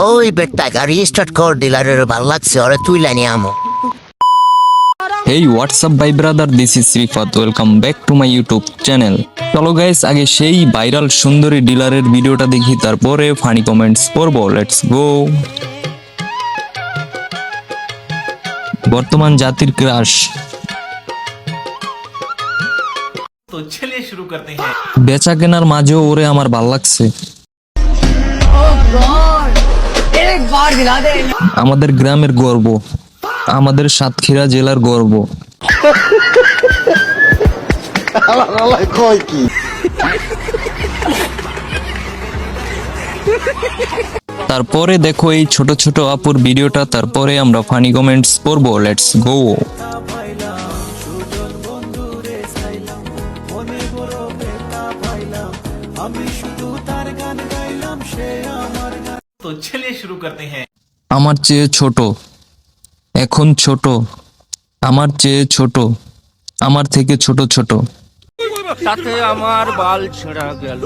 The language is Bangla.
ওই বেটা গাড়ি স্টার্ট কর, ডিলারের ভালো লাগছে, ওরে তুই লাইনি আমো। Hey, what's up, my brother? This is Srifat. Welcome back to my YouTube channel. চলো গাইস, আগে সেই ভাইরাল সুন্দরী ডিলারের ভিডিওটা দেখি, তারপরে ফানি কমেন্টস করব। Let's go. বর্তমান জাতির ক্রাশ। तो चलिए शुरू करते हैं। বেচা কেনার মাঝেও ওরে আমার ভাল লাগছে। আমাদের গ্রামের গর্ব, আমাদের সাতক্ষীরা জেলার গর্ব। তারপরে দেখো এই ছোট ছোট আপুর ভিডিওটা, তারপরে আমরা ফানি কমেন্টস করব। Let's go. तो चलिए शुरू करते हैं। আমার চেয়ে ছোট, এখন ছোট, আমার চেয়ে ছোট, আমার থেকে ছোট ছোট। সাথে আমার বাল ছেঁড়া গেল।